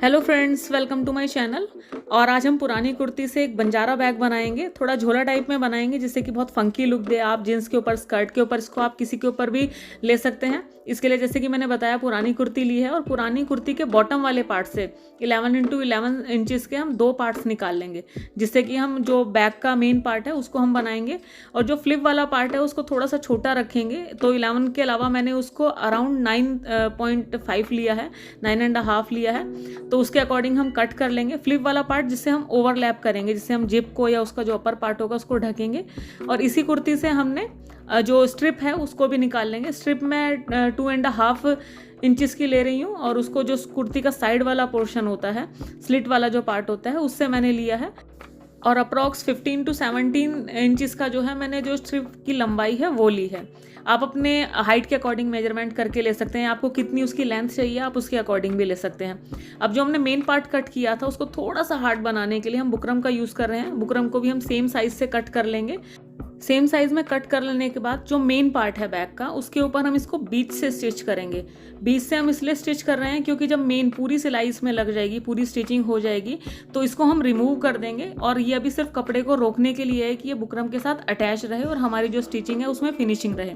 Hello friends, welcome to my channel. और आज हम पुरानी कुर्ती से एक बंजारा बैग बनाएंगे, थोड़ा झोला टाइप में बनाएंगे जिससे कि बहुत फंकी लुक दे। आप जीन्स के ऊपर, स्कर्ट के ऊपर, इसको आप किसी के ऊपर भी ले सकते हैं। इसके लिए जैसे कि मैंने बताया, पुरानी कुर्ती ली है और पुरानी कुर्ती के बॉटम वाले पार्ट से 11x11 इंचेस के हम दो पार्ट्स निकाल लेंगे, जिससे कि हम जो बैग का मेन पार्ट है उसको हम बनाएंगे और जो फ्लिप वाला पार्ट है उसको थोड़ा सा छोटा रखेंगे। तो 11 के अलावा मैंने उसको अराउंड 9.5 लिया है, 9.5 लिया है। तो उसके अकॉर्डिंग हम कट कर लेंगे फ्लिप वाला पार्ट, जिससे हम ओवरलैप करेंगे, जिससे हम जिप को या उसका जो अपर पार्ट होगा उसको ढकेंगे। और इसी कुर्ती से हमने जो स्ट्रिप है उसको भी निकाल लेंगे। स्ट्रिप मैं 2.5 इंचेस की ले रही हूँ और उसको जो कुर्ती का साइड वाला पोर्शन होता है, स्लिट वाला जो पार्ट होता है, उससे मैंने लिया है। और अप्रॉक्स 15 to 17 इंचेस का जो है मैंने जो स्ट्रिप की लंबाई है वो ली है। आप अपने हाइट के अकॉर्डिंग मेजरमेंट करके ले सकते हैं, आपको कितनी उसकी लेंथ चाहिए आप उसके अकॉर्डिंग भी ले सकते हैं। अब जो हमने मेन पार्ट कट किया था उसको थोड़ा सा हार्ड बनाने के लिए हम बुकरम का यूज़ कर रहे हैं। बुकरम को भी हम सेम साइज से कट कर लेंगे। सेम साइज में कट कर लेने के बाद जो मेन पार्ट है बैक का, उसके ऊपर हम इसको बीच से स्टिच करेंगे। बीच से हम इसलिए स्टिच कर रहे हैं क्योंकि जब मेन पूरी सिलाई इसमें लग जाएगी, पूरी स्टिचिंग हो जाएगी, तो इसको हम रिमूव कर देंगे। और ये अभी सिर्फ कपड़े को रोकने के लिए है कि ये बुकरम के साथ अटैच रहे और हमारी जो स्टिचिंग है उसमें फिनिशिंग रहे।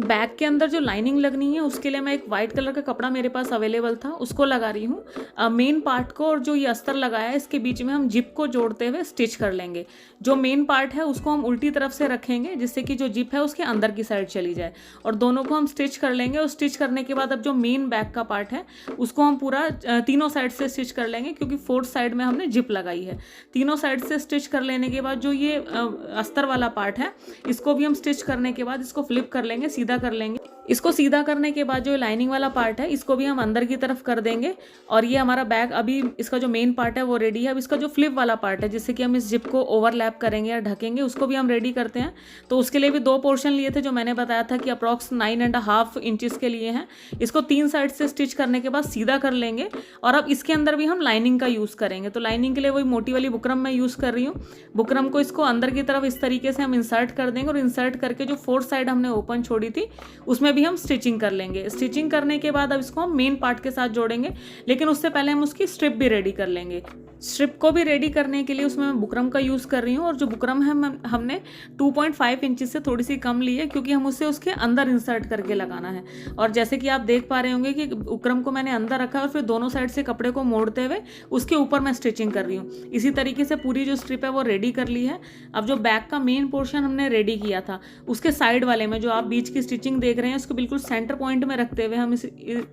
बैक के अंदर जो लाइनिंग लगनी है उसके लिए मैं एक वाइट कलर का कपड़ा मेरे पास अवेलेबल था, उसको लगा रही हूँ। मेन पार्ट को और जो ये अस्तर लगाया है इसके बीच में हम जिप को जोड़ते हुए स्टिच कर लेंगे। जो मेन पार्ट है उसको हम उल्टी तरफ से रखेंगे, जिससे कि जो जिप है उसके अंदर की साइड चली जाए, और दोनों को हम स्टिच कर लेंगे। और स्टिच करने के बाद अब जो मेन बैक का पार्ट है उसको हम पूरा तीनों साइड से स्टिच कर लेंगे, क्योंकि फोर्थ साइड में हमने जिप लगाई है। तीनों साइड से स्टिच कर लेने के बाद जो ये अस्तर वाला पार्ट है इसको भी हम स्टिच करने के बाद इसको फ्लिप कर लेंगे, सीधा कर लेंगे। इसको सीधा करने के बाद जो लाइनिंग वाला पार्ट है इसको भी हम अंदर की तरफ कर देंगे। और ये हमारा बैग, अभी इसका जो मेन पार्ट है वो रेडी है। अब इसका जो फ्लिप वाला पार्ट है, जिससे कि हम इस जिप को ओवरलैप करेंगे या ढकेंगे, उसको भी हम रेडी करते हैं। तो उसके लिए भी दो पोर्शन लिए थे, जो मैंने बताया था कि अप्रॉक्स 9.5 इंचेस के लिए हैं। इसको तीन साइड से स्टिच करने के बाद सीधा कर लेंगे। और अब इसके अंदर भी हम लाइनिंग का यूज़ करेंगे। तो लाइनिंग के लिए वही मोटी वाली बुकरम मैं यूज़ कर रही हूँ। बुकरम को इसको अंदर की तरफ इस तरीके से हम इंसर्ट कर देंगे, और इंसर्ट करके जो फोर्थ साइड हमने ओपन छोड़ी थी उसमें भी हम स्टिचिंग कर लेंगे। स्टिचिंग करने के बाद अब इसको हम मेन पार्ट के साथ जोड़ेंगे, लेकिन उससे पहले हम उसकी स्ट्रिप भी रेडी कर लेंगे। स्ट्रिप को भी रेडी करने के लिए उसमें मैं बुकरम का यूज़ कर रही हूँ, और जो बुकरम है हमने 2.5 इंचेस से थोड़ी सी कम ली है, क्योंकि हम उसे उसके अंदर इंसर्ट करके लगाना है। और जैसे कि आप देख पा रहे होंगे कि बुकरम को मैंने अंदर रखा है और फिर दोनों साइड से कपड़े को मोड़ते हुए उसके ऊपर मैं स्टिचिंग कर रही हूँ। इसी तरीके से पूरी जो स्ट्रिप है वो रेडी कर ली है। अब जो बैक का मेन पोर्शन हमने रेडी किया था, उसके साइड वाले में जो आप बीच की स्टिचिंग देख रहे हैं उसको बिल्कुल सेंटर पॉइंट में रखते हुए हम इस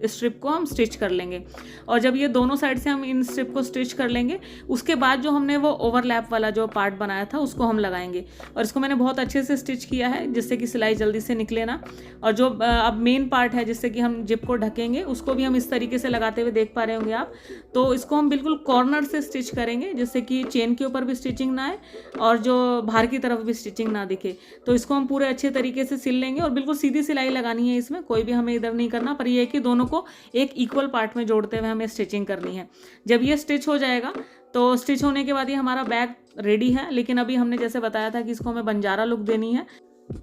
स्ट्रिप को हम स्टिच कर लेंगे। और जब ये दोनों साइड से हम इन स्ट्रिप को स्टिच कर लेंगे, उसके बाद जो हमने वो ओवरलैप वाला जो पार्ट बनाया था उसको हम लगाएंगे। और इसको मैंने बहुत अच्छे से स्टिच किया है, जिससे कि सिलाई जल्दी से निकले ना। और जो अब मेन पार्ट है जिससे कि हम जिप को ढकेंगे, उसको भी हम इस तरीके से लगाते हुए देख पा रहे होंगे आप। तो इसको हम बिल्कुल कॉर्नर से स्टिच करेंगे, जिससे कि चेन के ऊपर भी स्टिचिंग ना आए और जो बाहर की तरफ भी स्टिचिंग ना दिखे। तो इसको हम पूरे अच्छे तरीके से सिल लेंगे, और बिल्कुल सीधी सिलाई लगानी है, इसमें कोई भी हमें इधर नहीं करना, पर यह है कि दोनों को एक इक्वल पार्ट में जोड़ते हुए हमें स्टिचिंग करनी है। जब ये स्टिच हो जाएगा, तो स्टिच होने के बाद ये हमारा बैग रेडी है। लेकिन अभी हमने जैसे बताया था कि इसको हमें बंजारा लुक देनी है,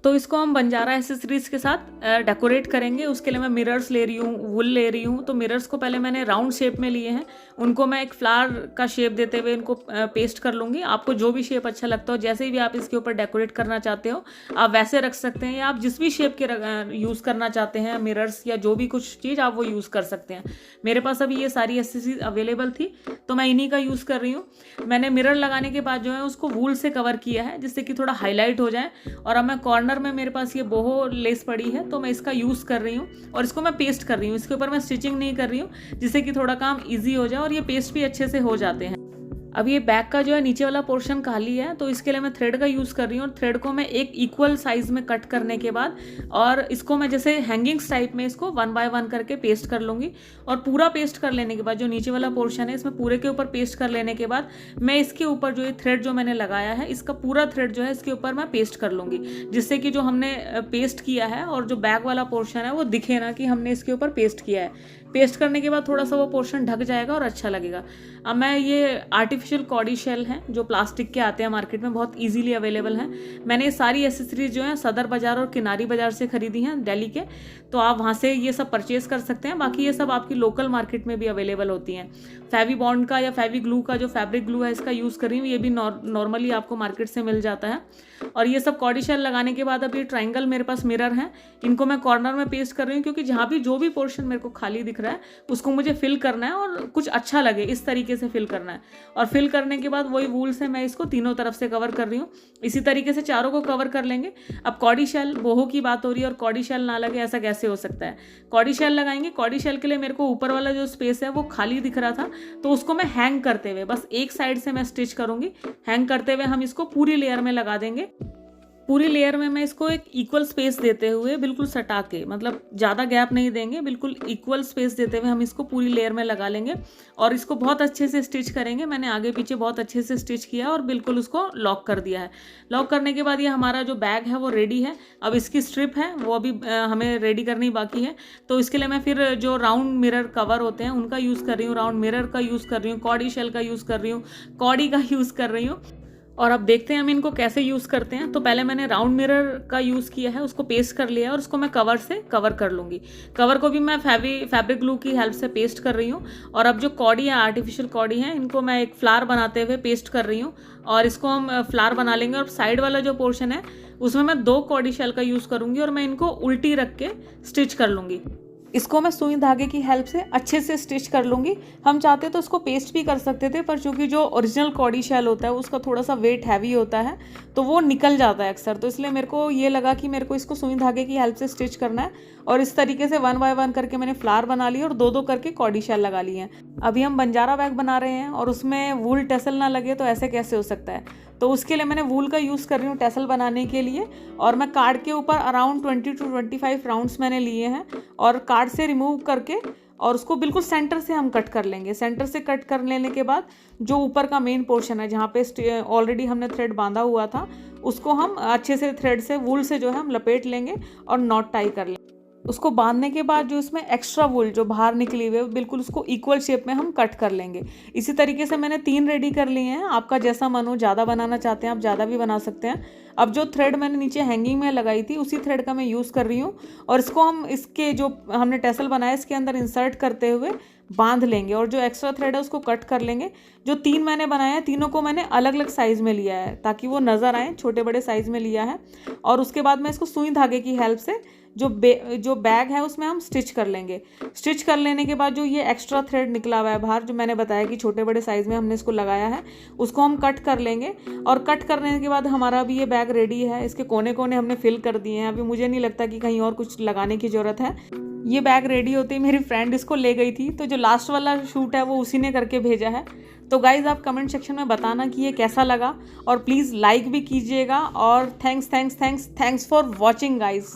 तो इसको हम बंजारा एसेसरीज के साथ डेकोरेट करेंगे। उसके लिए मैं मिरर्स ले रही हूँ, वुल ले रही हूँ। तो मिरर्स को पहले मैंने राउंड शेप में लिए हैं, उनको मैं एक फ्लावर का शेप देते हुए इनको पेस्ट कर लूँगी। आपको जो भी शेप अच्छा लगता हो, जैसे भी आप इसके ऊपर डेकोरेट करना चाहते हो आप वैसे रख सकते हैं, या आप जिस भी शेप के यूज़ करना चाहते हैं मिरर्स या जो भी कुछ चीज़ आप वो यूज़ कर सकते हैं। मेरे पास अभी ये सारी एसेसरीज अवेलेबल थी, तो मैं इन्हीं का यूज़ कर रही हूँ। मैंने मिरर लगाने के बाद जो है उसको वूल से कवर किया है, जिससे कि थोड़ा हाईलाइट हो जाए। और अब मैं कॉर्नर में मेरे पास ये बोहो लेस पड़ी है, तो मैं इसका यूज़ कर रही हूँ और इसको मैं पेस्ट कर रही हूँ। इसके ऊपर मैं स्टिचिंग नहीं कर रही हूँ, जिससे कि थोड़ा काम इजी हो जाए और ये पेस्ट भी अच्छे से हो जाते हैं। अब ये बैक का जो है नीचे वाला पोर्शन खाली है, तो इसके लिए मैं थ्रेड का यूज़ कर रही हूँ। और थ्रेड को मैं एक इक्वल साइज में कट करने के बाद, और इसको मैं जैसे हैंगिंग्स टाइप में इसको 1 बाय 1 करके पेस्ट कर लूँगी। और पूरा पेस्ट कर लेने के बाद जो नीचे वाला पोर्शन है इसमें पूरे के ऊपर पेस्ट कर लेने के बाद मैं इसके ऊपर जो ये थ्रेड जो मैंने लगाया है, इसका पूरा थ्रेड जो है इसके ऊपर मैं पेस्ट कर लूँगी, जिससे कि जो हमने पेस्ट किया है और जो बैक वाला पोर्शन है वो दिखे ना कि हमने इसके ऊपर पेस्ट किया है। पेस्ट करने के बाद थोड़ा सा वो पोर्शन ढक जाएगा और अच्छा लगेगा। अब मैं ये आर्टिफिशियल कॉडी शेल हैं जो प्लास्टिक के आते हैं मार्केट में, बहुत इजीली अवेलेबल हैं। मैंने ये सारी एसेसरीज जो हैं सदर बाज़ार और किनारी बाज़ार से खरीदी हैं दिल्ली के, तो आप वहाँ से ये सब परचेज़ कर सकते हैं। बाकी ये सब आपकी लोकल मार्केट में भी अवेलेबल होती हैं। फेवी बॉन्ड का या फेवी ग्लू का जो फैब्रिक ग्लू है इसका यूज़ कर रही हूँ, ये भी नॉर्मली आपको मार्केट से मिल जाता है। और ये सब कॉडी शेल लगाने के बाद अब ये ट्रायंगल मेरे पास मिरर हैं, इनको मैं कॉर्नर में पेस्ट कर रही हूँ, क्योंकि जहाँ भी जो भी पोर्शन मेरे को खाली दिख रहा है उसको मुझे फिल करना है और कुछ अच्छा लगे इस तरीके से फिल करना है। और फिल करने के बाद वही वूल से मैं इसको तीनों तरफ से कवर कर रही हूँ। इसी तरीके से चारों को कवर कर लेंगे। अब कॉडी शेल, बोहो की बात हो रही है और कॉडी शेल ना लगे, ऐसा कैसे हो सकता है। कॉडी शेल लगाएंगे। कॉडी शेल के लिए मेरे को ऊपर वाला जो स्पेस है वो खाली दिख रहा था, तो उसको मैं हैंग करते हुए बस एक साइड से मैं स्टिच करूँगी। हैंग करते हुए हम इसको पूरी लेयर में लगा देंगे। पूरी लेयर में मैं इसको एक इक्वल स्पेस देते हुए बिल्कुल सटा के, मतलब ज़्यादा गैप नहीं देंगे, बिल्कुल इक्वल स्पेस देते हुए हम इसको पूरी लेयर में लगा लेंगे और इसको बहुत अच्छे से स्टिच करेंगे। मैंने आगे पीछे बहुत अच्छे से स्टिच किया और बिल्कुल उसको लॉक कर दिया है। लॉक करने के बाद ये हमारा जो बैग है वो रेडी है। अब इसकी स्ट्रिप है वो अभी हमें रेडी करनी बाकी है, तो इसके लिए मैं फिर जो राउंड मिरर कवर होते हैं उनका यूज़ कर रही हूँ, राउंड मिरर का यूज़ कर रही हूँ, कॉडी शेल का यूज़ कर रही हूँ, कॉडी का यूज़ कर रही हूँ। और अब देखते हैं हम इनको कैसे यूज़ करते हैं। तो पहले मैंने राउंड मिरर का यूज़ किया है, उसको पेस्ट कर लिया है और उसको मैं कवर से कवर कर लूँगी। कवर को भी मैं फैब्रिक ग्लू की हेल्प से पेस्ट कर रही हूँ। और अब जो कॉडी है, आर्टिफिशियल कॉडी है, इनको मैं एक फ्लावर बनाते हुए पेस्ट कर रही हूँ और इसको हम फ्लावर बना लेंगे। और साइड वाला जो पोर्शन है उसमें मैं 2 कॉडी शेल का यूज़ करूँगी और मैं इनको उल्टी रख के स्टिच कर लूँगी। इसको मैं सुई धागे की हेल्प से अच्छे से स्टिच कर लूँगी। हम चाहते तो इसको पेस्ट भी कर सकते थे, पर चूँकि जो ओरिजिनल कॉडी शेल होता है उसका थोड़ा सा वेट हैवी होता है तो वो निकल जाता है अक्सर, तो इसलिए मेरे को ये लगा कि मेरे को इसको सुई धागे की हेल्प से स्टिच करना है। और इस तरीके से 1 बाय 1 करके मैंने फ्लावर बना ली और 2-2 करके कॉडी शेल लगा लिए हैं। अभी हम बंजारा बैग बना रहे हैं और उसमें वूल टसल ना लगे, तो ऐसे कैसे हो सकता है। तो उसके लिए मैंने वूल का यूज़ कर रही हूँ टसल बनाने के लिए। और मैं कार्ड के ऊपर अराउंड 20 to 25 राउंड्स मैंने लिए हैं और कार्ड से रिमूव करके और उसको बिल्कुल सेंटर से हम कट कर लेंगे। सेंटर से कट कर लेने के बाद जो ऊपर का मेन पोर्शन है जहाँ पे ऑलरेडी हमने थ्रेड बांधा हुआ था उसको हम अच्छे से थ्रेड से वूल से जो है हम लपेट लेंगे और नॉट टाई कर लेंगे। उसको बांधने के बाद जो इसमें एक्स्ट्रा वूल जो बाहर निकली हुई है बिल्कुल उसको इक्वल शेप में हम कट कर लेंगे। इसी तरीके से मैंने 3 रेडी कर लिए हैं। आपका जैसा मन हो, ज़्यादा बनाना चाहते हैं आप ज़्यादा भी बना सकते हैं। अब जो थ्रेड मैंने नीचे हैंगिंग में लगाई थी उसी थ्रेड का मैं यूज़ कर रही हूँ और इसको हम इसके जो हमने टैसल बनाया इसके अंदर इंसर्ट करते हुए बांध लेंगे और जो एक्स्ट्रा थ्रेड है उसको कट कर लेंगे। जो 3 मैंने बनाया है तीनों को मैंने अलग अलग साइज़ में लिया है ताकि वो नज़र आए, छोटे बड़े साइज़ में लिया है। और उसके बाद मैं इसको सुई धागे की हेल्प से जो बैग है उसमें हम स्टिच कर लेंगे। स्टिच कर लेने के बाद जो ये एक्स्ट्रा थ्रेड निकला हुआ है बाहर, जो मैंने बताया कि छोटे बड़े साइज़ में हमने इसको लगाया है, उसको हम कट कर लेंगे। और कट करने के बाद हमारा अभी ये बैग रेडी है। इसके कोने कोने हमने फिल कर दिए हैं। अभी मुझे नहीं लगता कि कहीं और कुछ लगाने की ज़रूरत है। ये बैग रेडी होते ही मेरी फ्रेंड इसको ले गई थी, तो जो लास्ट वाला शूट है वो उसी ने करके भेजा है। तो गाइज़ आप कमेंट सेक्शन में बताना कि ये कैसा लगा और प्लीज़ लाइक भी कीजिएगा। और थैंक्स फॉर वॉचिंग गाइज़।